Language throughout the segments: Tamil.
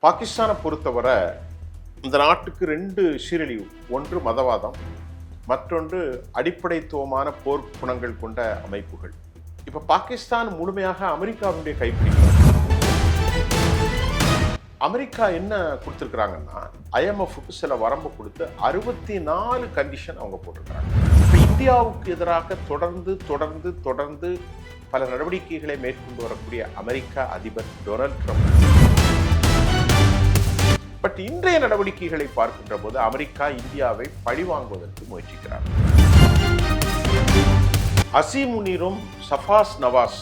பாகிஸ்தானை பொறுத்தவரை இந்த நாட்டுக்கு ரெண்டு சீரழிவு, ஒன்று மதவாதம், மற்றொன்று அடிப்படைத்துவமான போர் குணங்கள் கொண்ட அமைப்புகள். இப்ப பாகிஸ்தான் முழுமையாக அமெரிக்காவுடைய கைப்பிடிக்கும். அமெரிக்கா என்ன கொடுத்துருக்குறாங்கன்னா, IMFக்கு சில வரம்பு கொடுத்து 64 கண்டிஷன் அவங்க போட்டிருக்கிறாங்க. இப்ப இந்தியாவுக்கு எதிராக தொடர்ந்து பல நடவடிக்கைகளை மேற்கொண்டு வரக்கூடிய அமெரிக்க அதிபர் டொனால்ட் ட்ரம்ப். பட் இன்றைய நடவடிக்கைகளை பார்க்கின்ற போது அமெரிக்கா இந்தியாவை பழிவாங்குவதற்கு முயற்சிக்கிறார். அசீம் முனீரும் சஃபாஸ் நவாஸ்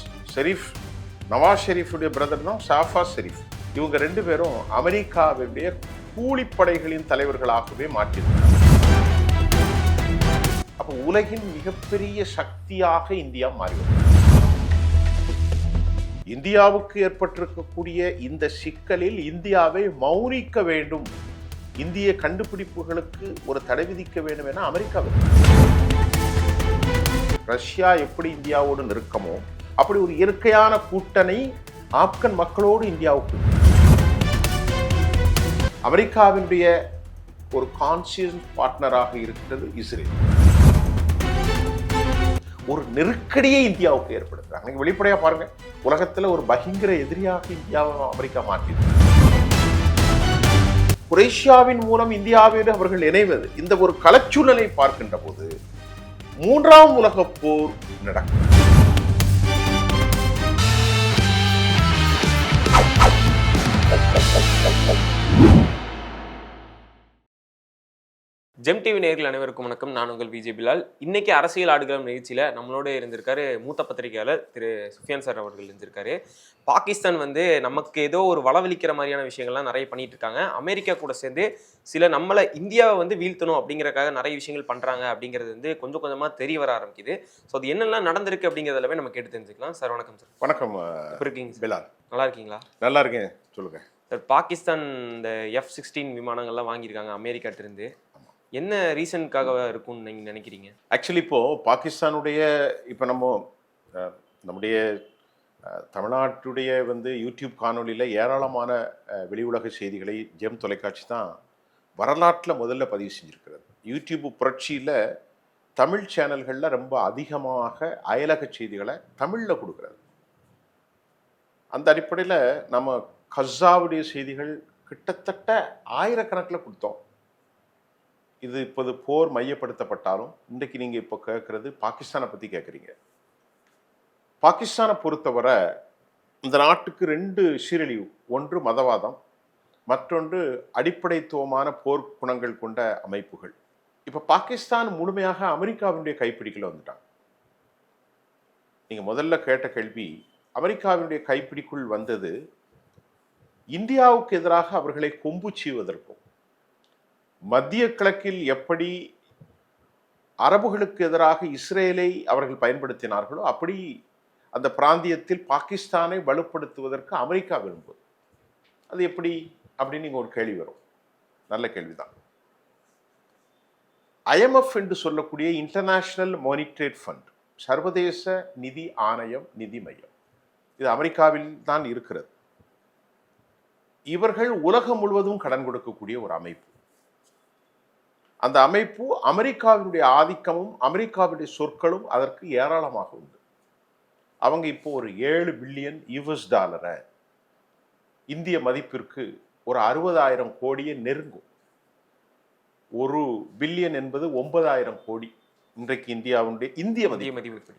ஷெரீஃபுடைய பிரதர் தான் ஷாஃபாஸ் ஷெரீஃப். இவங்க ரெண்டு பேரும் அமெரிக்காவுடைய கூலிப்படைகளின் தலைவர்களாகவே மாற்றியிருக்கிறார். அப்ப உலகின் மிகப்பெரிய சக்தியாக இந்தியா மாறிவிட்டது. இந்தியாவுக்கு ஏற்பட்டிருக்கக்கூடிய இந்த சிக்கலில் இந்தியாவை மௌனிக்க வேண்டும், இந்திய கண்டுபிடிப்புகளுக்கு ஒரு தடை விதிக்க வேண்டும் என அமெரிக்கா. ரஷ்யா எப்படி இந்தியாவோடு நெருக்கமோ அப்படி ஒரு இயற்கையான கூட்டணி ஆப்கன் மக்களோடு இந்தியாவுக்கு. அமெரிக்காவினுடைய ஒரு கான்சியஸ் பார்ட்னராக இருக்கிறது இஸ்ரேல். ஒரு நெருக்கடியை இந்தியாவுக்கு ஏற்படுத்துறாங்க. நீங்க வெளிப்படையா பாருங்க, உலகத்துல ஒரு பயங்கர எதிரியாக இந்தியாவை அமெரிக்கா மாற்றிது. குரேஷியாவின் மூலம் இந்தியாவோடு அவர்கள் இணைவது, இந்த ஒரு களச்சூழலை பார்க்கின்ற போது மூன்றாம் உலக போர் நடக்கும். ஜெம் டிவி நேயர்கள் அனைவருக்கும் வணக்கம். நான் உங்கள் விஜய் பிலால். இன்னைக்கு அரசியல் ஆடுகளம் நிகழ்ச்சியில் நம்மளோட இருந்திருக்காரு மூத்த பத்திரிகையாளர் திரு சுஃபியான் சார் அவர்கள் இருந்திருக்காரு. பாகிஸ்தான் நமக்கு ஏதோ ஒரு வளவளிக்கிற மாதிரியான விஷயங்கள்லாம் நிறைய பண்ணிட்டு இருக்காங்க. அமெரிக்கா கூட சேர்ந்து சில நம்மளை இந்தியாவை வீழ்த்தணும் அப்படிங்கிறதுக்காக நிறைய விஷயங்கள் பண்றாங்க அப்படிங்கிறது கொஞ்சம் கொஞ்சமா தெரிய வர ஆரம்பிக்குது. ஸோ அது என்னெல்லாம் நடந்திருக்கு அப்படிங்கிறதெல்லாமே நம்ம கேட்டு தெரிஞ்சுக்கலாம். சார் வணக்கம். சார் வணக்கம். எப்படி இருக்கீங்க பிலால்? நல்லா இருக்கீங்களா? நல்லா இருக்கேன். சொல்லுங்க சார். பாகிஸ்தான் இந்த F-16 விமானங்கள்லாம் வாங்கியிருக்காங்க அமெரிக்காட்ட இருந்து. என்ன ரீசனுக்காக இருக்கும்னு நீங்க நினைக்கிறீங்க? ஆக்சுவலி இப்போ பாகிஸ்தானுடைய இப்போ நம்முடைய தமிழ்நாட்டுடைய யூடியூப் காணொலியில் ஏராளமான வெளி உலக செய்திகளை ஜெம் தொலைக்காட்சி தான் வரலாற்றில் முதல்ல பதிவு செஞ்சுருக்கிறது. யூடியூப் புரட்சியில் தமிழ் சேனல்களில் ரொம்ப அதிகமாக அயலக செய்திகளை தமிழில் கொடுக்குறது. அந்த அடிப்படையில் நம்ம கஸாவுடைய செய்திகள் கிட்டத்தட்ட ஆயிரக்கணக்கில் கொடுத்தோம். இது இப்போது போர் மையப்படுத்தப்பட்டாலும் இன்றைக்கு நீங்கள் இப்போ கேட்குறது பாகிஸ்தானை பற்றி கேட்குறீங்க. பாகிஸ்தானை பொறுத்தவரை இந்த நாட்டுக்கு ரெண்டு சீரழிவு, ஒன்று மதவாதம், மற்றொன்று அடிப்படைத்துவமான போர் குணங்கள் கொண்ட அமைப்புகள். இப்போ பாகிஸ்தான் முழுமையாக அமெரிக்காவினுடைய கைப்பிடிக்கல வந்துட்டாங்க. நீங்கள் முதல்ல கேட்ட கேள்வி, அமெரிக்காவினுடைய கைப்பிடிக்குள் வந்தது இந்தியாவுக்கு எதிராக அவர்களை கொம்பு சீவதற்கும், மத்திய கிழக்கில் எப்படி அரபுகளுக்கு எதிராக இஸ்ரேலை அவர்கள் பயன்படுத்தினார்களோ அப்படி அந்த பிராந்தியத்தில் பாகிஸ்தானை வலுப்படுத்துவதற்கு அமெரிக்கா விரும்புவது. அது எப்படி அப்படின்னு நீங்க ஒரு கேள்வி வரும். நல்ல கேள்விதான். IMF என்று சொல்லக்கூடிய இன்டர்நேஷனல் மானிட்டரி ஃபண்ட், சர்வதேச நிதி ஆணையம், நிதி மையம், இது அமெரிக்காவில் தான் இருக்கிறது. இவர்கள் உலகம் முழுவதும் கடன் கொடுக்கக்கூடிய ஒரு அமைப்பு. அந்த அமைப்பு அமெரிக்காவினுடைய ஆதிக்கமும் அமெரிக்காவுடைய சொற்களும் அதற்கு ஏராளமாக உண்டு. அவங்க இப்போ ஒரு $7 பில்லியன் இந்திய மதிப்பிற்கு ஒரு 60,000 கோடியை நெருங்கும். ஒரு பில்லியன் என்பது 9,000 கோடி இன்றைக்கு இந்திய மதிப்பு.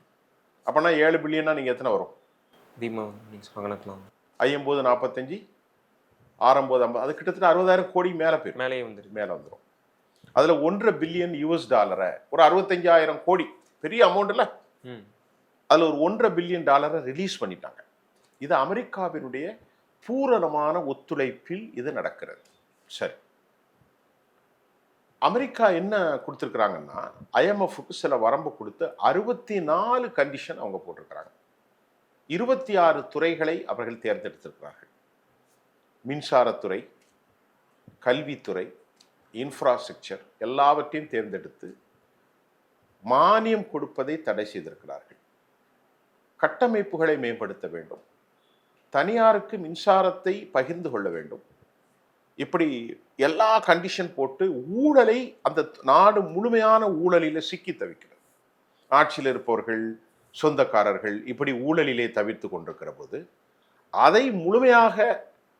அப்பனா 7 பில்லியனா நீங்க எத்தனை வரும்? 50, 45, 69, 50, அது கிட்டத்தட்ட 60,000 கோடி மேலே வந்துடும். அதுல $1.5 பில்லியன் ஒரு 65,000 கோடி, பெரிய அமௌண்ட் இல்ல. அதுல ஒரு $1.5 பில்லியன் ரிலீஸ் பண்ணிட்டாங்க. இது அமெரிக்காவினுடைய பூரணமான ஒத்துழைப்பில் இது நடக்கிறது. சரி, அமெரிக்கா என்ன கொடுத்துருக்குறாங்கன்னா, IMFக்கு சில வரம்பு கொடுத்து 64 கண்டிஷன் அவங்க போட்டிருக்கிறாங்க. 26 துறைகளை அவர்கள் தேர்ந்தெடுத்திருக்கிறார்கள். மின்சாரத்துறை, கல்வித்துறை, இன்ஃப்ராஸ்ட்ரக்சர் எல்லாவற்றையும் தேர்ந்தெடுத்து மானியம் கொடுப்பதை தடை செய்திருக்கிறார்கள். கட்டமைப்புகளை மேம்படுத்த வேண்டும், தனியாருக்கு மின்சாரத்தை பகிர்ந்து கொள்ள வேண்டும், இப்படி எல்லா கண்டிஷன் போட்டு ஊழலை அந்த நாடு முழுமையான ஊழலில் சிக்கி தவிக்கிறது. ஆட்சியில் இருப்பவர்கள், சொந்தக்காரர்கள் இப்படி ஊழலிலே தவிர்த்து கொண்டிருக்கிற போது அதை முழுமையாக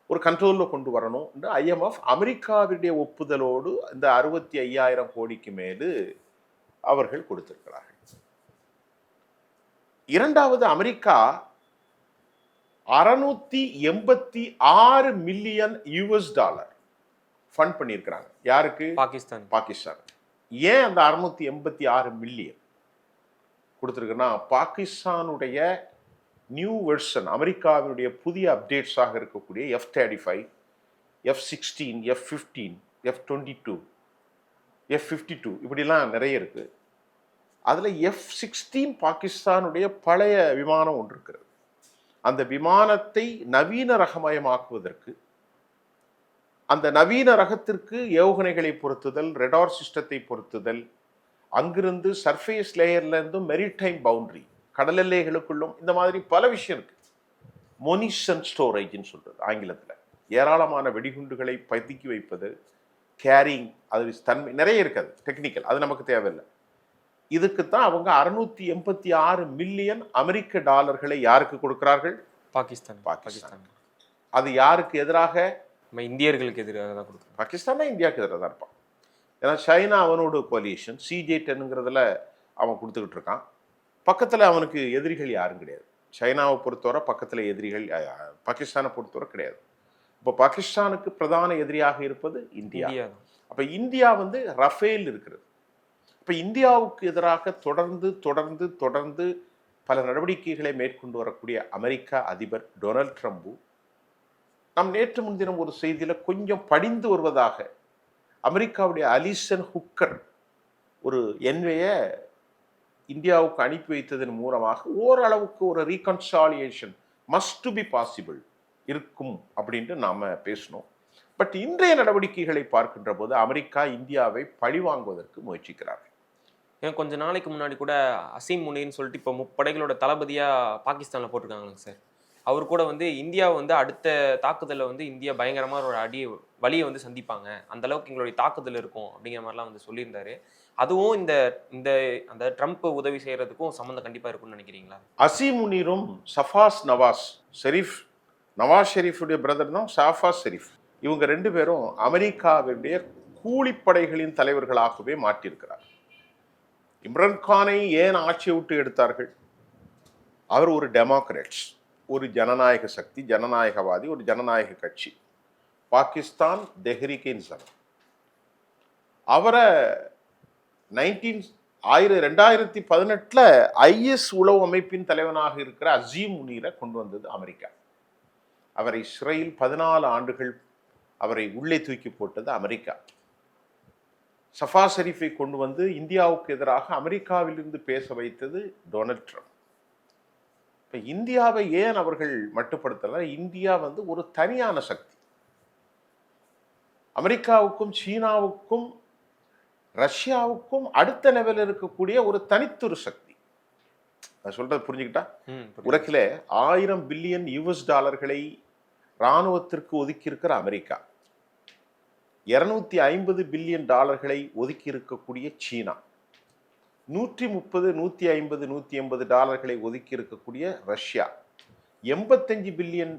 ஒரு கண்ட்ரோலில் கொண்டு வரணும் என்று IMF அமெரிக்காவுடைய ஒப்புதலோடு இந்த 65,000 கோடிக்கு மேலு அவர்கள் கொடுத்திருக்கிறார்கள். இரண்டாவது, அமெரிக்கா $686 மில்லியன் ஃபண்ட் பண்ணியிருக்கிறாங்க. யாருக்கு? பாகிஸ்தான். ஏன் அந்த 686 மில்லியன் கொடுத்துருக்குன்னா, பாகிஸ்தானுடைய நியூ வெர்ஷன், அமெரிக்காவினுடைய புதிய அப்டேட்ஸாக இருக்கக்கூடிய F-35, F-16, F-15, F-22, F-52 இப்படிலாம் நிறைய இருக்கு. அதில் F-16 பாகிஸ்தானுடைய பழைய விமானம் ஒன்று இருக்கிறது. அந்த விமானத்தை நவீன ரகமயமாக்குவதற்கு, அந்த நவீன ரகத்திற்கு ஏவுகணைகளை பொருத்துதல், ரெடார் சிஸ்டத்தை பொருத்துதல், அங்கிருந்து சர்ஃபேஸ் லேயர்லேருந்து மெரிடைம் பவுண்டரி, கடல் எல்லைகளுக்குள்ளும் இந்த மாதிரி பல விஷயம் இருக்கு. மொனிஷன் ஸ்டோரேஜ்னு சொல்றது ஆங்கிலத்தில். ஏராளமான வெடிகுண்டுகளை பதுக்கி வைப்பது, கேரிங், அது தன்மை நிறைய இருக்காது, டெக்னிக்கல், அது நமக்கு தேவையில்லை. இதுக்குத்தான் அவங்க 686 மில்லியன் அமெரிக்க டாலர்களை யாருக்கு கொடுக்கிறார்கள்? பாகிஸ்தான். அது யாருக்கு எதிராக? இந்தியர்களுக்கு எதிராக தான் கொடுக்குறாங்க. பாகிஸ்தான் தான் இந்தியாவுக்கு எதிராக தான் இருப்பான். ஏன்னா சைனா அவனோட கோலியேஷன் CJ-10ங்கிறதுல அவன் கொடுத்துக்கிட்டு இருக்கான். பக்கத்தில் அவனுக்கு எதிரிகள் யாரும் கிடையாது. சைனாவை பொறுத்தவரை பக்கத்தில் எதிரிகள், பாகிஸ்தானை பொறுத்தவரை கிடையாது. இப்போ பாகிஸ்தானுக்கு பிரதான எதிரியாக இருப்பது இந்தியா. அப்போ இந்தியா ரஃபேல் இருக்கிறது. இப்போ இந்தியாவுக்கு எதிராக தொடர்ந்து பல நடவடிக்கைகளை மேற்கொண்டு வரக்கூடிய அமெரிக்க அதிபர் டொனால்ட் ட்ரம்ப், நாம் நேற்று முன்தினம் ஒரு செய்தியில் கொஞ்சம் படிந்து வருவதாக அமெரிக்காவுடைய அலிசன் ஹுக்கர் ஒரு என்வையை இந்தியாவுக்கு அனுப்பி வைத்ததன் மூலமாக ஓரளவுக்கு ஒரு ரீகன்சாலியேஷன் மஸ்ட் பி பாசிபிள் இருக்கும் அப்படின்ட்டு நாம் பேசணும். பட் இன்றைய நடவடிக்கைகளை பார்க்கின்ற போது அமெரிக்கா இந்தியாவை பழிவாங்குவதற்கு முயற்சிக்கிறார்கள். ஏன் கொஞ்ச நாளைக்கு முன்னாடி கூட அசீம் முனின்னு சொல்லிட்டு இப்போ முப்படைகளோட தளபதியாக பாகிஸ்தானில் போட்டிருக்காங்க சார். அவர் கூட இந்தியா அடுத்த தாக்குதலில் இந்தியா பயங்கரமாக ஒரு வழியை சந்திப்பாங்க, அந்த அளவுக்கு எங்களுடைய தாக்குதல் இருக்கும் அப்படிங்கிற மாதிரிலாம் சொல்லியிருந்தாரு. அதுவும் இந்த இந்த அந்த ட்ரம்ப் உதவி செய்யறதுக்கும் சம்மந்தம் கண்டிப்பாக இருக்கும்னு நினைக்கிறீங்களா? அசீம் முனீரும் சஃபாஸ் நவாஸ் ஷெரீஃப், நவாஸ் ஷெரீஃபுடைய பிரதர் தான் ஷாஃபாஸ் ஷெரீஃப். இவங்க ரெண்டு பேரும் அமெரிக்காவுடைய கூலிப்படைகளின் தலைவர்களாகவே மாற்றியிருக்கிறார். இம்ரான்கானை ஏன் ஆட்சியை விட்டு எடுத்தார்கள்? அவர் ஒரு டெமோக்ராட்ஸ், ஒரு ஜனநாயக சக்தி, ஜனநாயகவாதி, ஒரு ஜனநாயக கட்சி. பாகிஸ்தான் தெஹ்ரீக்-இன்சாஃப். அவரை 2018 IS உளவு அமைப்பின் தலைவனாக இருக்கிற அசீம் முனீரை கொண்டு வந்தது அமெரிக்கா. அவரை சிறையில் 14 ஆண்டுகள் அவரை உள்ளே தூக்கி போட்டது அமெரிக்கா. சஃபா ஷெரீஃபை கொண்டு வந்து இந்தியாவுக்கு எதிராக அமெரிக்காவிலிருந்து பேச வைத்தது டொனால்ட் ட்ரம்ப். இப்போ இந்தியாவை ஏன் அவர்கள் மட்டுப்படுத்தல? இந்தியா ஒரு தனியான சக்தி. அமெரிக்காவுக்கும் சீனாவுக்கும் ரஷ்யாவுக்கும் அடுத்த லெவலில் இருக்கக்கூடிய ஒரு தனித்தொரு சக்தி. நான் சொல்றது புரிஞ்சுக்கிட்டா? உலகில $1000 பில்லியன் இராணுவத்திற்கு ஒதுக்கி இருக்கிற அமெரிக்கா, $250 பில்லியன் ஒதுக்கி இருக்கக்கூடிய சீனா, $130, $150, $180 ஒதுக்கி இருக்கக்கூடிய ரஷ்யா, $85 பில்லியன்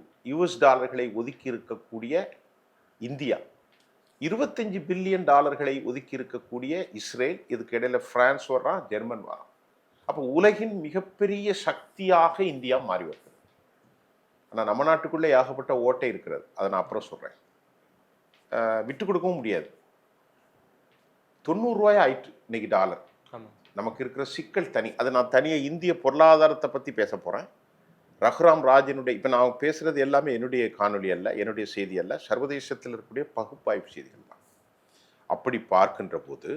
ஒதுக்கி இருக்கக்கூடிய இந்தியா, $25 பில்லியன் ஒதுக்கி இருக்கக்கூடிய இஸ்ரேல், இதுக்கு இடையில பிரான்ஸ் வர்றான், ஜெர்மன் வரான். அப்போ உலகின் மிகப்பெரிய சக்தியாக இந்தியா மாறி வருது. ஆனால் நம்ம நாட்டுக்குள்ளே ஏகப்பட்ட ஓட்டை இருக்கிறது, அதை நான் அப்புறம் சொல்றேன். விட்டு கொடுக்கவும் முடியாது. 90 ரூபாய் ஆயிட்டு இன்னைக்கு டாலர். நமக்கு இருக்கிற சிக்கல் தனி. அது நான் தனியாக இந்திய பொருளாதாரத்தை பற்றி பேச போகிறேன். ரகுராம் ராஜனுடைய, இப்போ நான் பேசுகிறது எல்லாமே என்னுடைய காணொலி அல்ல, என்னுடைய செய்தி அல்ல, சர்வதேசத்தில் இருக்கக்கூடிய பகுப்பாய்வு செய்திகள் தான். அப்படி பார்க்கின்ற போது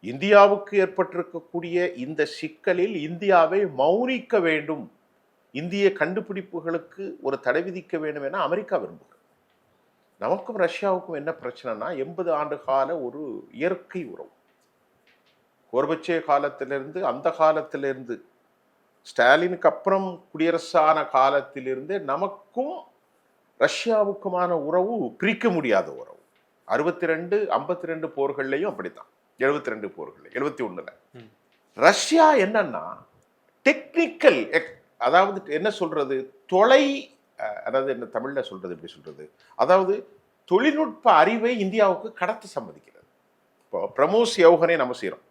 இந்தியாவுக்கு ஏற்பட்டிருக்கக்கூடிய இந்த சிக்கலில் இந்தியாவை மௌனிக்க வேண்டும், இந்திய கண்டுபிடிப்புகளுக்கு ஒரு தடை விதிக்க வேண்டும் என அமெரிக்கா விரும்புகிறது. நமக்கும் ரஷ்யாவுக்கும் என்ன பிரச்சனைனா, 80 ஆண்டு கால ஒரு இயற்கை உறவு. கோர்பச்சே காலத்திலிருந்து, அந்த காலத்திலிருந்து, ஸ்டாலினுக்கு அப்புறம் குடியரசான காலத்திலிருந்து நமக்கும் ரஷ்யாவுக்குமான உறவு பிரிக்க முடியாத உறவு. 62 52 போர்கள்லையும் அப்படித்தான். 72 போர்கள் 71ல ரஷ்யா என்னன்னா டெக்னிக்கல், அதாவது என்ன சொல்றது, அதாவது என்ன தமிழ்ல சொல்றது, எப்படி சொல்றது, அதாவது தொழில்நுட்ப அறிவை இந்தியாவுக்கு கடத்த சம்மதிக்கிறது. இப்போ பிரமோஸ் யௌகனே நம்ம செய்யறோம்.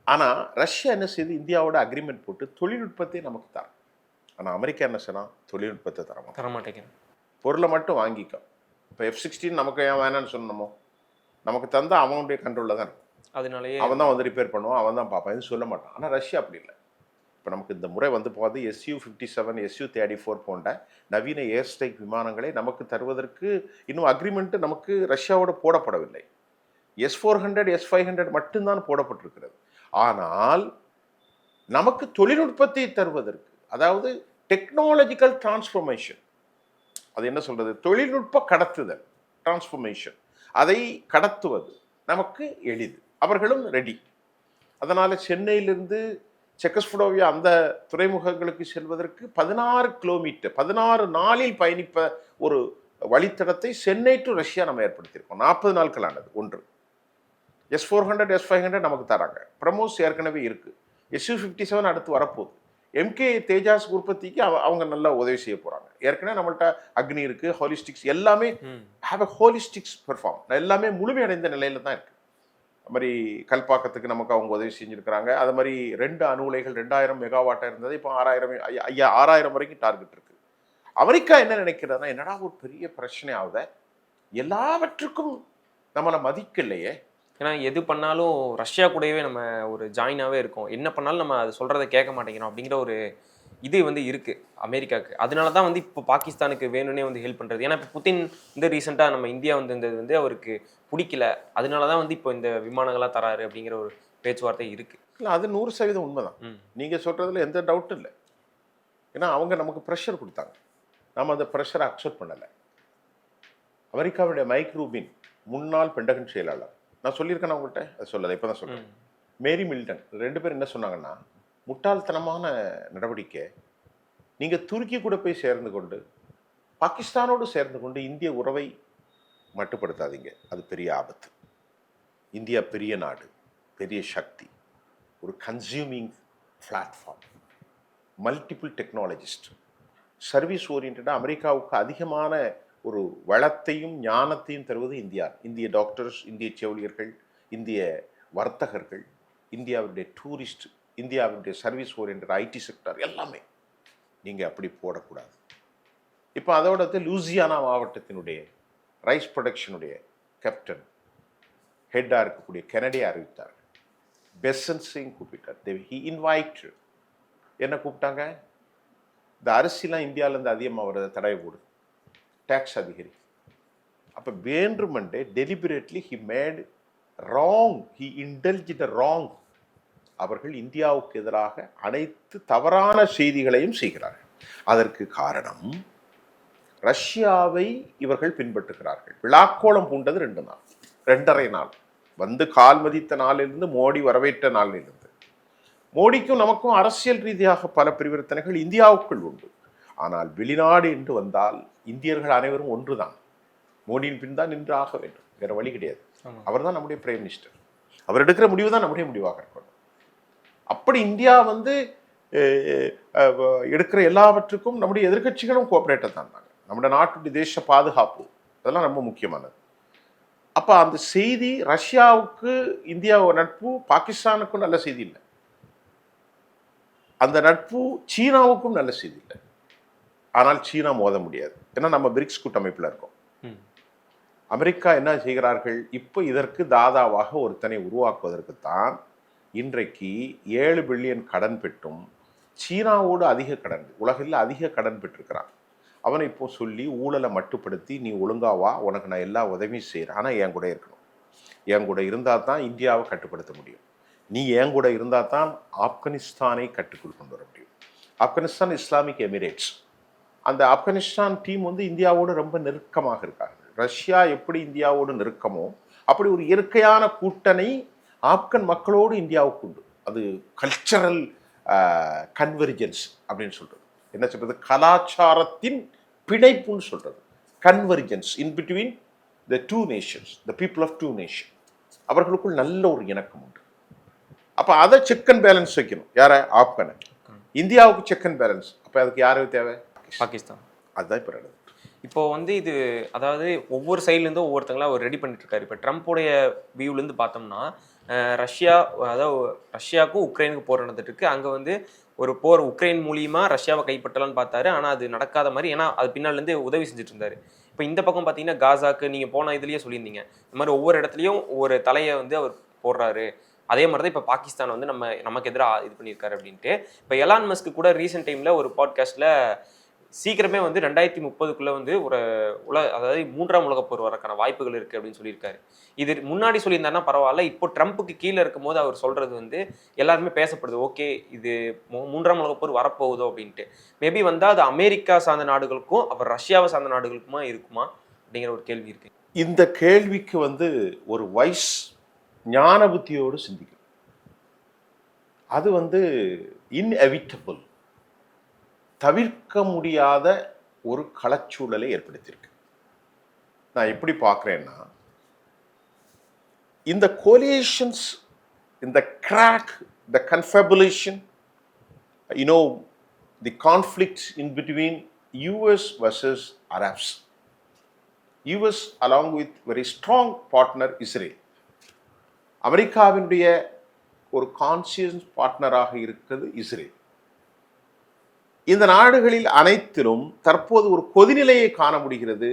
ஆனா ரஷ்யா என்ன செய்யுது, இந்தியாவோட அக்ரிமெண்ட் போட்டு தொழில்நுட்பத்தை நமக்கு தரும். ஆனா அமெரிக்கா என்ன செய்யறா, தொழில்நுட்பத்தை தரமாட்டேங்க, பொருளை மட்டும் வாங்கிக்க. இப்போ F-16 நமக்கு ஏன் வேணான்னு சொன்னோமோ, நமக்கு தந்தா அவனுடைய கண்ட்ரோல்ல தான் இருக்கும். அதனாலேயே அவன் தான் வந்து ரிப்பேர் பண்ணுவான், அவன் தான் பார்ப்பான், எதுவும் சொல்ல மாட்டான். ஆனால் ரஷ்யா அப்படி இல்லை. இப்போ நமக்கு இந்த முறை வந்து போகாது Su-57 Su-34 போன்ற நவீன ஏர் ஸ்ட்ரைக் விமானங்களை நமக்கு தருவதற்கு இன்னும் அக்ரிமெண்ட் நமக்கு ரஷ்யாவோட போடப்படவில்லை. S-400 S-500 மட்டும்தான் போடப்பட்டிருக்கிறது. ஆனால் நமக்கு தொழில்நுட்பத்தை தருவதற்கு, அதாவது டெக்னாலஜிக்கல் டிரான்ஸ்ஃபர்மேஷன், அது என்ன சொல்றது, தொழில்நுட்ப கடத்துதல், டிரான்ஸ்ஃபர்மேஷன், அதை கடத்துவது நமக்கு எளிது. அவர்களும் ரெடி. அதனால சென்னையிலிருந்து செக்கஸ்லோவாக்கியா அந்த துறைமுகங்களுக்கு செல்வதற்கு 16 கிலோமீட்டர் 16 நாளில் பயணிப்ப ஒரு வழித்தடத்தை சென்னை டு ரஷ்யா நம்ம ஏற்படுத்தியிருக்கோம். 40 நாட்கள் ஆனது. ஒன்று S-400 S-500 நமக்கு தராங்க. பிரமோஸ் ஏற்கனவே இருக்கு. Su-57 அடுத்து வரப்போகுது. MK தேஜாஸ் உற்பத்திக்கு அவங்க நல்லா உதவி செய்ய போறாங்க. ஏற்கனவே நம்மள்ட்ட அக்னி இருக்கு, ஹோலிஸ்டிக்ஸ் எல்லாமே ஹேவ் அ ஹோலிஸ்டிக்ஸ் பெர்ஃபார்ம், எல்லாமே முழுமையடைந்த நிலையில தான் இருக்கு. அது மாதிரி கல்பாக்கத்துக்கு நமக்கு அவங்க உதவி செஞ்சுருக்கிறாங்க. அது மாதிரி 2 அணு உலைகள் 2000 மெகாவாட்டாக இருந்தது, இப்போ 6000 வரைக்கும் டார்கெட் இருக்கு. அமெரிக்கா என்ன நினைக்கிறதுனா, என்னடா ஒரு பெரிய பிரச்சனை ஆகுத, எல்லாவற்றுக்கும் நம்மளை மதிக்கலையே, ஏன்னா எது பண்ணாலும் ரஷ்யா கூடவே நம்ம ஒரு ஜாயினாகவே இருக்கோம், என்ன பண்ணாலும் நம்ம அது சொல்கிறத கேட்க மாட்டேங்கிறோம் அப்படிங்கிற ஒரு இது வந்து இருக்குது அமெரிக்காவுக்கு. அதனால தான் வந்து இப்போ பாகிஸ்தானுக்கு வேணும்னே வந்து ஹெல்ப் பண்ணுறது. ஏன்னா இப்போ புதின் இந்த ரீசெண்டாக நம்ம இந்தியா வந்து வந்து அவருக்கு பிடிக்கல, அதனால தான் வந்து இப்போ இந்த விமானங்களாக தராரு அப்படிங்கிற ஒரு பேச்சுவார்த்தை இருக்குது. இல்லை, அது 100% உண்மைதான். நீங்கள் சொல்கிறதுல எந்த டவுட்டும் இல்லை. ஏன்னா அவங்க நமக்கு ப்ரெஷர் கொடுத்தாங்க, நாம் அந்த ப்ரெஷரை அக்செப்ட் பண்ணலை. அமெரிக்காவுடைய மைக் ரூபின் முன்னாள் பென்டகன் செயலாளர், நான் சொல்லியிருக்கேன் உங்கள்கிட்ட, அதை சொல்லலை, இப்போ தான் சொல்கிறேன். மேரி மில்டன் 2 பேர் என்ன சொன்னாங்கன்னா, முட்டாள்தனமான நடவடிக்கை, நீங்கள் துருக்கி கூட போய் சேர்ந்து கொண்டு பாகிஸ்தானோடு சேர்ந்து கொண்டு இந்திய உறவை மட்டுப்படுத்தாதீங்க, அது பெரிய ஆபத்து. இந்தியா பெரிய நாடு, பெரிய சக்தி, ஒரு consuming platform, multiple technologist, service ஓரியன்டாக அமெரிக்காவுக்கு அதிகமான ஒரு வளத்தையும் ஞானத்தையும் தருவது இந்தியா. இந்திய டாக்டர்ஸ், இந்திய செவிலியர்கள், இந்திய வர்த்தகர்கள், இந்தியாவுடைய டூரிஸ்ட், இந்தியாவுடைய சர்வீஸ் ஓரியன்ட் ஐடி செக்டர் எல்லாமே நீங்கள் அப்படி போடக்கூடாது. இப்போ அதோட லூசியானா மாவட்டத்தினுடைய ரைஸ் ப்ரொடக்ஷனுடைய கேப்டன் ஹெட்டாக இருக்கக்கூடிய கெனடியை அறிவித்தார். பெசன்ஸையும் கூப்பிட்டார். ஹி இன்வைட், என்ன கூப்பிட்டாங்க, இந்த அரிசிலாம் இந்தியாவிலேருந்து அதிகமாக வர்றதை தடவை போடு, டேக்ஸ் அதிகரி. அப்போ வேண்டுமென்றே deliberately he made wrong, he intelligent wrong. அவர்கள் இந்தியாவுக்கு எதிராக அனைத்து தவறான செய்திகளையும் செய்கிறார்கள். அதற்கு காரணம் ரஷ்யாவை இவர்கள் பின்பற்றுகிறார்கள். விழாக்கோளம் பூண்டது 2 நாள் 2.5 நாள் வந்து கால் மதித்த நாளிலிருந்து, மோடி வரவேற்ற நாளிலிருந்து. மோடிக்கும் நமக்கும் அரசியல் ரீதியாக பல பரிவர்த்தனைகள் இந்தியாவுக்குள் உண்டு. ஆனால் வெளிநாடு என்று வந்தால் இந்தியர்கள் அனைவரும் ஒன்றுதான். மோடியின் பின் தான் நின்று ஆக வேண்டும், வேற வழி கிடையாது. அவர் தான் நம்முடைய பிரைம் மினிஸ்டர், அவர் எடுக்கிற முடிவு தான் நம்முடைய முடிவாக இருக்கணும். அப்படி இந்தியா வந்து எடுக்கிற எல்லாவற்றுக்கும் நம்முடைய எதிர்கட்சிகளும் கோஆப்ரேட்டாக தான் இருந்தாங்க. நம்முடைய நாட்டுடைய தேச பாதுகாப்பு அதெல்லாம் ரொம்ப முக்கியமானது. அப்போ அந்த செய்தி ரஷ்யாவுக்கு இந்தியா நட்பு பாகிஸ்தானுக்கும் நல்ல செய்தி இல்லை, அந்த நட்பு சீனாவுக்கும் நல்ல செய்தி இல்லை. ஆனால் சீனா மோத முடியாது, ஏன்னா நம்ம பிரிக்ஸ் கூட்டமைப்பில் இருக்கோம். அமெரிக்கா என்ன செய்கிறார்கள், இப்போ இதற்கு தாதாவாக ஒருத்தனை உருவாக்குவதற்குத்தான் இன்றைக்கு 7 பில்லியன் கடன் பெற்றும் சீனாவோடு அதிக கடன், உலகில் அதிக கடன் பெற்றிருக்கிறான். அவனை இப்போ சொல்லி ஊழலை மட்டுப்படுத்தி, நீ ஒழுங்காவா, உனக்கு நான் எல்லா உதவியும் செய்கிறேன், ஆனால் என் கூட இருக்கணும், என் கூட இருந்தால் தான் இந்தியாவை கட்டுப்படுத்த முடியும், நீ என் கூட இருந்தால் தான் ஆப்கானிஸ்தானை கட்டுக்குள் கொண்டு வர முடியும். ஆப்கானிஸ்தான் இஸ்லாமிக் எமிரேட்ஸ், அந்த ஆப்கானிஸ்தான் டீம் வந்து இந்தியாவோடு ரொம்ப நெருக்கமாக இருக்கார்கள். ரஷ்யா எப்படி இந்தியாவோடு நெருக்கமோ அப்படி ஒரு இயற்கையான கூட்டணி ஆப்கன் மக்களோடு இந்தியாவுக்கு உண்டு. அது கல்ச்சரல் கன்வர்ஜென்ஸ் அப்படின்னு சொல்றது. என்ன சொல்றது, கலாச்சாரத்தின் பிணைப்புன்னு சொல்றது. Convergence in between the two nations, the people of two nation, அவர்களுக்குள் நல்ல ஒரு இணக்கம் உண்டு. அப்போ அதை செக் அண்ட் பேலன்ஸ் வைக்கணும். யாரை? ஆப்கானை. இந்தியாவுக்கு செக் அண்ட் பேலன்ஸ். அப்போ அதுக்கு யாரு தேவை? பாகிஸ்தான். அதுதான் இப்போ நடக்குது. இப்போ வந்து இது அதாவது ஒவ்வொரு சைட்லேருந்தும் ஒவ்வொருத்தங்களா அவர் ரெடி பண்ணிட்டு இருக்காரு. இப்போ ட்ரம்ப்போடைய வியூலேருந்து பார்த்தோம்னா ரஷ்யா, அதாவது ரஷ்யாவுக்கும் உக்ரைனுக்கு போர் நடந்துட்டு இருக்கு. அங்கே வந்து ஒரு போர் உக்ரைன் மூலியமா ரஷ்யாவை கைப்பற்றலான்னு பார்த்தாரு. ஆனால் அது நடக்காத மாதிரி, ஏன்னா அது பின்னாலேருந்து உதவி செஞ்சுட்டு இருந்தாரு. இப்போ இந்த பக்கம் பார்த்தீங்கன்னா காசாக்கு நீங்கள் போன இதுலேயே சொல்லியிருந்தீங்க, இந்த மாதிரி ஒவ்வொரு இடத்துலையும் ஒவ்வொரு தலையை வந்து அவர் போடுறாரு. அதே மாதிரி தான் இப்போ பாகிஸ்தான் வந்து நமக்கு எதிராக இது பண்ணியிருக்காரு அப்படின்ட்டு. இப்போ எலான் மஸ்க் கூட ரீசெண்ட் டைமில் ஒரு பாட்காஸ்ட்டில் சீக்கிரமே வந்து 2030 வந்து ஒரு அதாவது 3ஆம் உலகப் போர் வரக்கான வாய்ப்புகள் இருக்குது அப்படின்னு சொல்லியிருக்காரு. இது முன்னாடி சொல்லியிருந்தாருன்னா பரவாயில்ல, இப்போ ட்ரம்ப்புக்கு கீழே இருக்கும்போது அவர் சொல்கிறது வந்து எல்லாருமே பேசப்படுது. ஓகே, இது 3ஆம் உலகப் போர் வரப்போகுதோ அப்படின்ட்டு. மேபி வந்தால் அது அமெரிக்கா சார்ந்த நாடுகளுக்கும் அப்புறம் ரஷ்யாவை சார்ந்த நாடுகளுக்குமா இருக்குமா அப்படிங்கிற ஒரு கேள்வி இருக்கு. இந்த கேள்விக்கு வந்து ஒரு வைஸ் ஞான புத்தியோடு சிந்திக்கும். அது வந்து இன்எவிட்டபிள், தவிர்க்க முடியாத ஒரு களச்சூழலை ஏற்படுத்தியிருக்கு. நான் எப்படி பார்க்குறேன்னா, இந்த கோலியேஷன்ஸ், இந்த crack, the confabulation, the conflicts in between US versus Arabs, US along with very strong partner Israel, அமெரிக்காவினுடைய ஒரு கான்சியஸ் பார்ட்னராக இருக்கிறது இஸ்ரேல். இந்த நாடுகளில் அனைத்திலும் தற்போது ஒரு கொதிநிலையை காண முடிகிறது.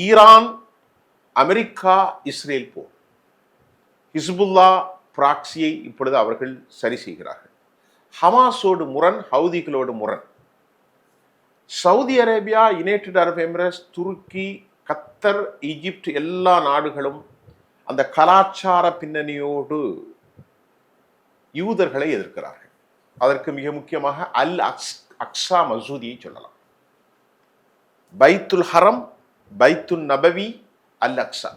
ஈரான், அமெரிக்கா, இஸ்ரேல் போர், ஹிஸ்புல்லா பிராக்சியை இப்பொழுது அவர்கள் சரி செய்கிறார்கள். ஹமாஸோடு முரண், ஹவுதிகளோடு முரண். Saudi Arabia, United Arab Emirates, துருக்கி, கத்தர், ஈஜிப்ட் எல்லா நாடுகளும் அந்த கலாச்சார பின்னணியோடு யூதர்களை எதிர்க்கிறார்கள். அதற்கு மிக முக்கியமாக அல் அக்ஸா மசூதியை சொல்லலாம். பைத்துல் ஹரம், பைத்துல் நபவி, அல் அக்ஸா,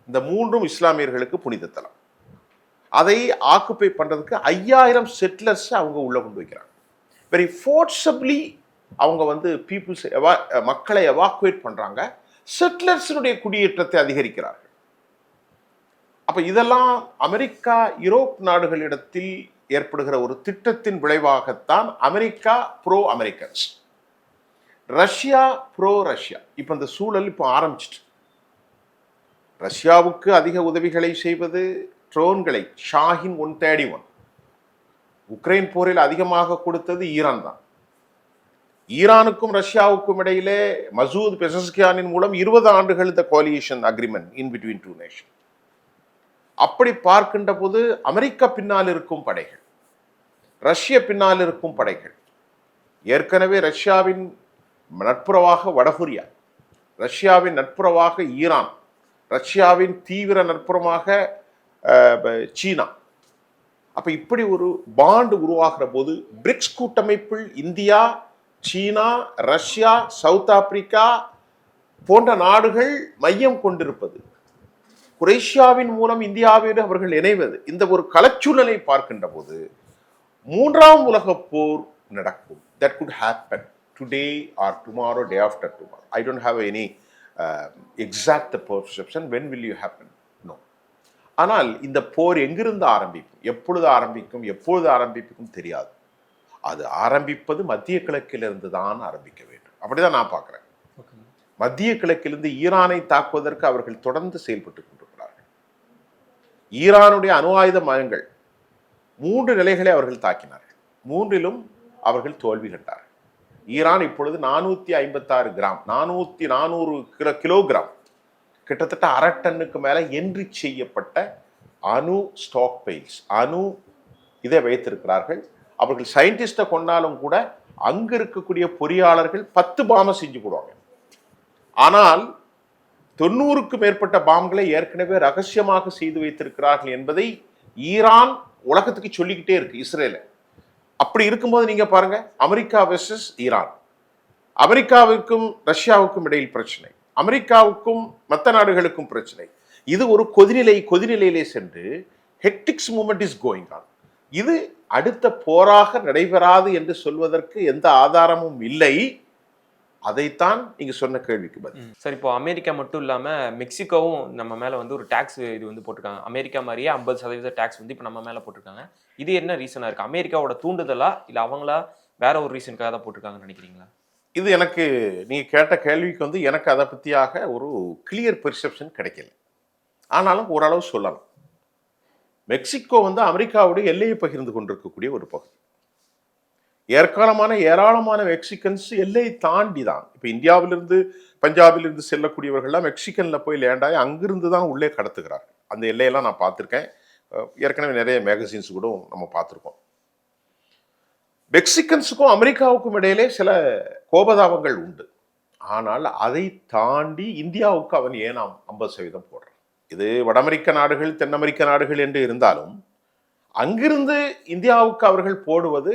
இந்த மூன்றும் இஸ்லாமியர்களுக்கு புனித தலம். அதை ஆக்குப்பை பண்றதுக்கு 5000 செட்டிலர்ஸ் அவங்க உள்ள கொண்டு வைக்கிறாங்க. வெரி ஃபோர்ஸபிளி அவங்க வந்து பீப்புள்ஸ் மக்களை எவாக்குவேட் பண்றாங்க. செட்டிலர்ஸினுடைய குடியேற்றத்தை அதிகரிக்கிறார்கள். அப்ப இதெல்லாம் அமெரிக்கா, யூரோப் நாடுகளிடத்தில் ஏற்படுகிற ஒரு திட்டத்தின் விளைவாகத்தான் அமெரிக்கா pro Americans, Russia pro Russia. இப்ப இந்த சூழல் இப்போ ஆரம்பிச்சிட்டு, ரஷ்யாவுக்கு அதிக உதவிகளை செய்வது ட்ரோன்களை, ஷாஹின் 131. உக்ரைன் போரில் அதிகமாக கொடுத்தது ஈரான் தான். ஈரானுக்கும் ரஷ்யாவுக்கும் இடையிலே மசூத் பெசஸ்கியானின் மூலம் 20 ஆண்டுகள் இந்த coalition agreement in between two nation. அப்படி பார்க்கின்ற போது அமெரிக்கா பின்னால் இருக்கும் படைகள், ரஷ்ய பின்னால் இருக்கும் படைகள், ஏற்கனவே ரஷ்யாவின் நட்புறவாக வடகொரியா, ரஷ்யாவின் நட்புறவாக ஈரான், ரஷ்யாவின் தீவிர நட்புறமாக சீனா. அப்ப இப்படி ஒரு பாண்டு உருவாகிற போது பிரிக்ஸ் கூட்டமைப்பில் இந்தியா, சீனா, ரஷ்யா, சவுத் ஆப்பிரிக்கா போன்ற நாடுகள் மையம் கொண்டிருப்பது, குரேஷியாவின் மூலம் இந்தியாவோடு அவர்கள் இணைவது, இந்த ஒரு களச்சூழலை பார்க்கின்ற போது 3ஆம் உலகப் போர் நடக்கும். That could happen today or tomorrow, day after tomorrow. I don't have any exact perception. When will you happen? No. ஆனால் இந்த போர் எங்கிருந்து ஆரம்பிக்கும், எப்பொழுது ஆரம்பிக்கும் தெரியாது. அது ஆரம்பிப்பது மத்திய கிழக்கிலிருந்து தான் ஆரம்பிக்க வேண்டும். அப்படிதான் நான் பார்க்கிறேன். மத்திய கிழக்கிலிருந்து ஈரானை தாக்குவதற்கு அவர்கள் தொடர்ந்து செயல்பட்டு கொண்டிருக்கிறார்கள். ஈரானுடைய அணு ஆயுத மையங்கள் 3 நிலைகளை அவர்கள் தாக்கினார்கள். 3லும் அவர்கள் தோல்வி கண்டார்கள். ஈரான் இப்பொழுது 456 கிராம், 400 கிலோகிராம், கிட்டத்தட்ட 1/2 டன்னுக்கு மேல என்ரி செய்யப்பட்ட அணு ஸ்டாக் பைல்ஸ், அணு இதை வைத்திருக்கிறார்கள். அவர்கள் சயின்டிஸ்ட கொண்டாலும் கூட அங்க இருக்கக்கூடிய பொறியாளர்கள் 10 பாம்பை செஞ்சு போடுவாங்க. ஆனால் 90க்கு மேற்பட்ட பாம்களை ஏற்கனவே ரகசியமாக செய்து வைத்திருக்கிறார்கள் என்பதை ஈரான் உலகத்துக்கு சொல்லிக்கிட்டே இருக்கு, இஸ்ரேல. அப்படி இருக்கும்போது நீங்க பாருங்க, அமெரிக்கா வெர்சஸ் ஈரான், அமெரிக்காவுக்கும் ரஷ்யாவுக்கும் இடையில் பிரச்சனை, அமெரிக்காவுக்கும் மற்ற நாடுகளுக்கும் பிரச்சனை. இது ஒரு கொதிநிலையிலே சென்று ஹெக்டிக்ஸ் மூவ்மெண்ட் இஸ் கோயிங் ஆன். இது அடுத்த போராக நடைபெறாது என்று சொல்வதற்கு எந்த ஆதாரமும் இல்லை. அதைத்தான் நீங்க சொன்ன கேள்விக்கு பதில். சார், இப்போ அமெரிக்கா மட்டும் இல்லாம மெக்சிகோவும் நம்ம மேல வந்து ஒரு டாக்ஸ் இது வந்து போட்டிருக்காங்க. அமெரிக்கா மாதிரியே 50% டாக்ஸ் வந்து இப்போ நம்ம மேல போட்டிருக்காங்க. இது என்ன ரீசனா இருக்கு? அமெரிக்காவோட தூண்டுதலா இல்ல அவங்களா வேற ஒரு ரீசனுக்காக தான் போட்டிருக்காங்கன்னு நினைக்கிறீங்களா? இது எனக்கு நீங்க கேட்ட கேள்விக்கு வந்து எனக்கு அதை பற்றியாக ஒரு கிளியர் பெர்செப்ஷன் கிடைக்கல. ஆனாலும் ஓரளவு சொல்லலாம். மெக்சிகோ வந்து அமெரிக்காவுடைய எல்லையை பகிர்ந்து கொண்டிருக்கக்கூடிய ஒரு பகுதி. ஏராளமான மெக்சிகன்ஸ் எல்லையை தாண்டி தான் இப்போ இந்தியாவிலிருந்து பஞ்சாபிலிருந்து செல்லக்கூடியவர்கள்லாம் மெக்சிகன்ல போய் லேண்டாகி அங்கிருந்து தான் உள்ளே கடத்துகிறார்கள். அந்த எல்லையெல்லாம் நான் பார்த்துருக்கேன். ஏற்கனவே நிறைய மேகசின்ஸ் கூட நம்ம பார்த்துருக்கோம். மெக்சிகன்ஸுக்கும் அமெரிக்காவுக்கும் இடையிலே சில கோபதாபங்கள் உண்டு. ஆனால் அதை தாண்டி இந்தியாவுக்கு அவன் ஏன் 50% போடுறான்? இது வட அமெரிக்க நாடுகள், தென் அமெரிக்க நாடுகள் என்று இருந்தாலும் அங்கிருந்து இந்தியாவுக்கு அவர்கள் போடுவது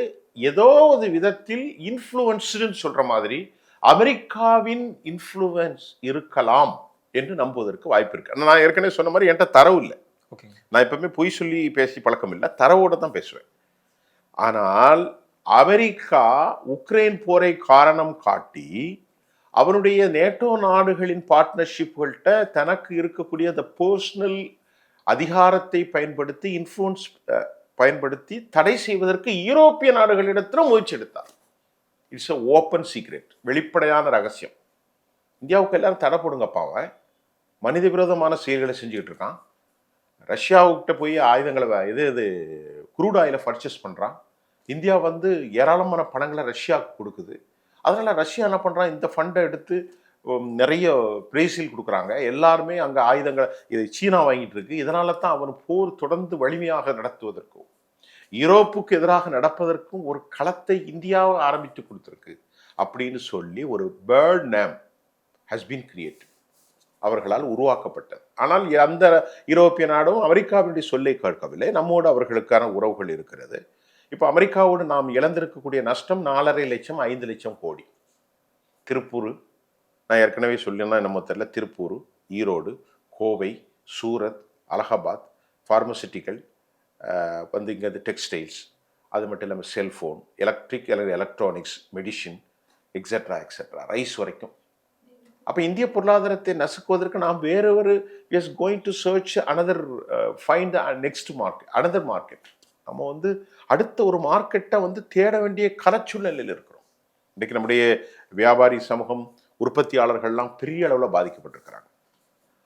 ஏதோ ஒரு விதத்தில் இன்ஃப்ளூயன்ஸ்ன்னு சொல்ற மாதிரி அமெரிக்காவின் இன்ஃப்ளூயன்ஸ் இருக்கலாம் என்று நம்புவதற்கு வாய்ப்பு இருக்கு. நான் ஏற்கனவே சொன்ன மாதிரி என்கிட்ட தரவு இல்லை. நான் எப்பவுமே பொய் சொல்லி பேசி பழக்கம் இல்லை, தரவோட தான் பேசுவேன். ஆனால் அமெரிக்கா உக்ரைன் போரை காரணம் காட்டி அவனுடைய நேட்டோ நாடுகளின் பார்ட்னர்ஷிப்கள்கிட்ட தனக்கு இருக்கக்கூடிய அந்த பர்சனல் அதிகாரத்தை பயன்படுத்தி இன்ஃப்ளூயன்ஸ் பயன்படுத்தி தடை செய்வதற்கு யூரோப்பிய நாடுகளிடத்திலும் முயற்சி எடுத்தார். இட்ஸ் அ ஓப்பன் சீக்ரெட், வெளிப்படையான ரகசியம். இந்தியாவுக்கு எல்லாரும் தடை போடுங்கப்பா, அவன் மனித விரோதமான செயல்களை செஞ்சுக்கிட்டு இருக்கான். ரஷ்யாவுக்கிட்ட போய் ஆயுதங்களை இது குரூட் ஆயிலை பர்ச்சேஸ் பண்ணுறான். இந்தியா வந்து ஏராளமான பணங்களை ரஷ்யாவுக்கு கொடுக்குது. அதனால ரஷ்யா என்ன பண்ணுறான், இந்த ஃபண்டை எடுத்து நிறைய பிரேசில் கொடுக்குறாங்க. எல்லாருமே அங்கே ஆயுதங்கள் இதை சீனா வாங்கிட்டு இருக்கு. இதனால தான் அவன் போர் தொடர்ந்து வலிமையாக நடத்துவதற்கும் யூரோப்புக்கு எதிராக நடப்பதற்கும் ஒரு களத்தை இந்தியாவை ஆரம்பித்து கொடுத்துருக்கு அப்படின்னு சொல்லி ஒரு bird name has been created, அவர்களால் உருவாக்கப்பட்டது. ஆனால் அந்த யூரோப்பிய நாடும் அமெரிக்காவினுடைய சொல்லை கேட்கவில்லை. நம்மோடு அவர்களுக்கான உறவுகள் இருக்கிறது. இப்போ அமெரிக்காவோடு நாம் இழந்திருக்கக்கூடிய நஷ்டம் 4.5 லட்சம் 5 லட்சம் கோடி. திருப்பூர், நான் ஏற்கனவே சொல்லினா நம்ம தெரியல, திருப்பூர், ஈரோடு, கோவை, சூரத், அலகாபாத், ஃபார்மசிட்டிக்கல், வந்து இங்கே டெக்ஸ்டைல்ஸ், அது மட்டும் இல்லாமல் cellphone, electronics, medicine, etcetera etcetera, rice வரைக்கும். அப்போ இந்திய பொருளாதாரத்தை நசுக்குவதற்கு நாம் வேற ஒரு as going to search another find next market, another market. நம்ம வந்து அடுத்த ஒரு மார்க்கெட்டை வந்து தேட வேண்டிய கலச்சூழ்நிலையில் இருக்கிறோம். இன்றைக்கு நம்முடைய வியாபாரி சமூகம், உற்பத்தியாளர்கள்லாம் பெரிய அளவில் பாதிக்கப்பட்டிருக்கிறாங்க.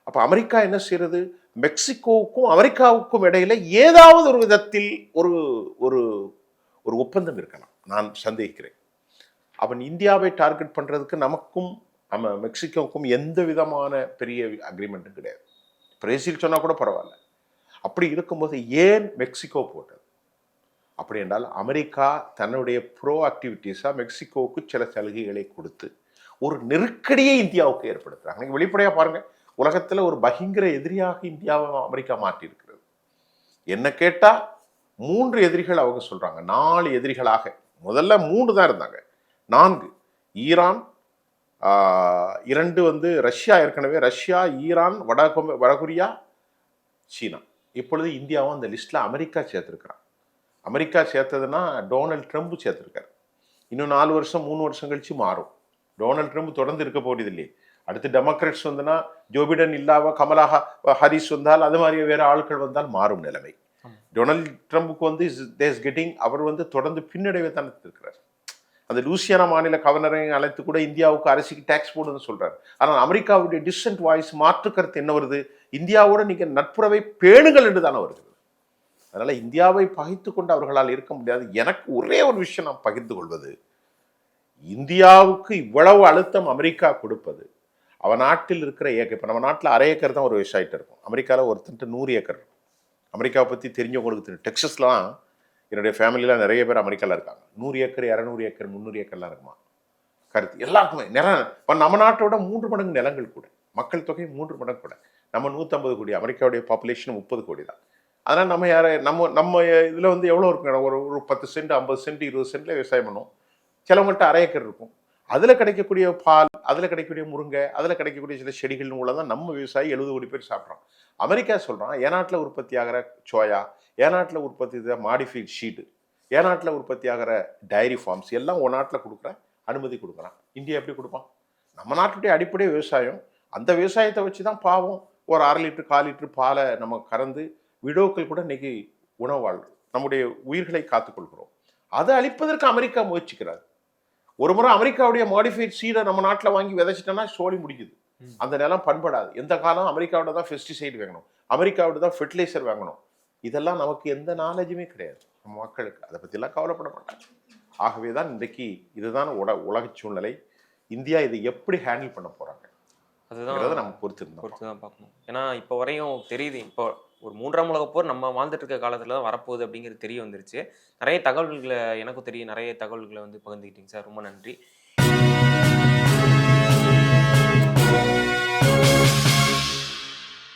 அப்போ அமெரிக்கா என்ன செய்யறது, மெக்சிகோவுக்கும் அமெரிக்காவுக்கும் இடையில ஏதாவது ஒரு விதத்தில் ஒரு ஒரு ஒரு ஒப்பந்தம் இருக்கலாம் நான் சந்தேகிக்கிறேன். அவன் இந்தியாவை டார்கெட் பண்றதுக்கு நமக்கும் மெக்சிகோவுக்கும் எந்த விதமான பெரிய அக்ரிமெண்ட்டும் கிடையாது. பிரேசில் சொன்னா கூட பரவாயில்ல. அப்படி இருக்கும்போது ஏன் மெக்சிகோ போட்டது? அப்படி என்றால் அமெரிக்கா தன்னுடைய ப்ரோ ஆக்டிவிட்டீஸாக மெக்சிகோவுக்கு சில சலுகைகளை கொடுத்து ஒரு நெருக்கடியை இந்தியாவுக்கு ஏற்படுத்துறாங்க. நீங்கள் வெளிப்படையாக பாருங்க, உலகத்தில் ஒரு பயங்கர எதிரியாக இந்தியாவை அமெரிக்கா மாற்றி இருக்கிறது. என்ன கேட்டால் 3 எதிரிகள் அவங்க சொல்றாங்க, 4 எதிரிகளாக. முதல்ல 3 தான் இருந்தாங்க, 4. ஈரான், 2 வந்து ரஷ்யா, ஏற்கனவே ரஷ்யா, ஈரான், வடகொரியா, சீனா. இப்பொழுது இந்தியாவும் அந்த லிஸ்ட்ல அமெரிக்கா சேர்த்திருக்கிறான். அமெரிக்கா சேர்த்ததுன்னா டொனால்ட் ட்ரம்ப் சேர்த்திருக்காரு. இன்னும் 4 வருஷம் 3 வருஷம் கழிச்சு மாறும். டொனால்ட் ட்ரம்ப் தொடர்ந்து இருக்க போறது இல்லையே. அடுத்து டெமோக்ராட்ஸ் வந்துன்னா ஜோ பிடன் இல்லாம கமலா ஹாரிஸ் வந்தால், அது மாதிரி வேற ஆட்கள் வந்தால் மாறும் நிலைமை. டொனால்ட் ட்ரம்ப்புக்கு வந்து கெட்டிங், அவர் வந்து தொடர்ந்து பின்னடைவை தான் இருக்கிறார். அந்த லூசியானா மாநில கவர்னரை அழைத்து கூட இந்தியாவுக்கு அரிசிக்கு டாக்ஸ் போடுன்னு சொல்றாரு. ஆனால் அமெரிக்காவுடைய டிசன்ட் வாய்ஸ், மாற்று கருத்து என்ன வருது, இந்தியாவோட நீங்க நட்புறவை பேணுங்கள் என்று தானே வருகிறது. அதனால இந்தியாவை பகைத்து கொண்டு அவர்களால் இருக்க முடியாது. எனக்கு ஒரே ஒரு விஷயம் நான் பகிர்ந்து கொள்வது, இந்தியாவுக்கு இவ்வளவு அழுத்தம் அமெரிக்கா கொடுப்பது, அவன் நாட்டில் இருக்கிற ஏக்கர், இப்போ நம்ம நாட்டில் 1/2 ஏக்கர் தான் ஒரு விவசாயிட்ட இருக்கும். அமெரிக்காவில் ஒருத்தன்ட்டு 100 ஏக்கர் இருக்கும். அமெரிக்காவை பற்றி தெரிஞ்சவங்களுக்கு தெரியும். டெக்ஸஸ்லாம் என்னுடைய ஃபேமிலியில் நிறைய பேர் அமெரிக்காவில் இருக்காங்க. 100 ஏக்கர் 200 ஏக்கர் 300 ஏக்கர்லாம் இருக்குமா கருத்து. எல்லாருக்குமே இப்போ நம்ம நாட்டோட 3 மடங்கு நிலங்கள் கூட, மக்கள் தொகை 3 மடங்கு கூட. நம்ம 150 கோடி, அமெரிக்காவுடைய பாப்புலேஷன் 30 கோடி தான். அதனால் நம்ம நம்ம இதில் வந்து எவ்வளோ இருக்கு, ஒரு 10 சென்ட் 50 சென்ட் 20 சென்ட்ல விவசாயம் பண்ணுவோம். சிலவங்கள்ட்ட 1/2 ஏக்கர் இருக்கும். அதில் கிடைக்கக்கூடிய பால், அதில் கிடைக்கக்கூடிய முருங்கை, அதில் கிடைக்கக்கூடிய சில செடிகள் மூலம் தான் நம்ம விவசாயி 70 கோடி பேர் சாப்பிட்றோம். அமெரிக்கா சொல்கிறான், என் நாட்டில் உற்பத்தி ஆகிற சோயா, என் நாட்டில் உற்பத்தி மாடிஃபைட் ஷீட்டு, என் நாட்டில் உற்பத்தி ஆகிற டைரி ஃபார்ம்ஸ் எல்லாம் உன் நாட்டில் கொடுக்குற அனுமதி கொடுக்குறான். இந்தியா எப்படி கொடுப்பான்? நம்ம நாட்டுடைய அடிப்படை விவசாயம். அந்த விவசாயத்தை வச்சு தான் பாவம் ஒரு 1/2 லிட்டர் 1/4 லிட்டர் பாலை நம்ம கறந்து விடோக்கள் கூட இன்னைக்கு உணவாள் நம்முடைய உயிர்களை காத்துக்கொள்கிறோம். அதை அழிப்பதற்கு அமெரிக்கா முயற்சிக்கிறார். ஒரு முறை அமெரிக்காவுடைய மாடிஃபைட் சீடை நம்ம நாட்டில் வாங்கி விதைச்சிட்டோம்னா சோழி முடிக்குது. அந்த நிலம் பண்படாது. எந்த காலம் அமெரிக்காவோட தான் பெஸ்டிசைடு வாங்கணும், அமெரிக்காவோட தான் ஃபெர்டிலைசர் வாங்கணும். இதெல்லாம் நமக்கு எந்த நாலேஜுமே கிடையாது. நம்ம மக்களுக்கு அதை பற்றிலாம் கவலைப்பட மாட்டாங்க. ஆகவே தான் இன்றைக்கு இதுதான் உலக சூழ்நிலை. இந்தியா இதை எப்படி ஹேண்டில் பண்ண போறாங்க அதுதான் நம்ம பொறுத்து தான் பார்க்கணும். ஏன்னா இப்போ வரையும் தெரியுது, இப்போ ஒரு 3ஆம் உலகப் போர் நம்ம வாழ்ந்துட்டு இருக்க காலத்துல தான் வரப்போகுது அப்படிங்கிறது தெரிய வந்துருச்சு. நிறைய தகவல்களை எனக்கும் தெரியும், நிறைய தகவல்களை வந்து பகிர்ந்துக்கிட்டீங்க சார். ரொம்ப நன்றி.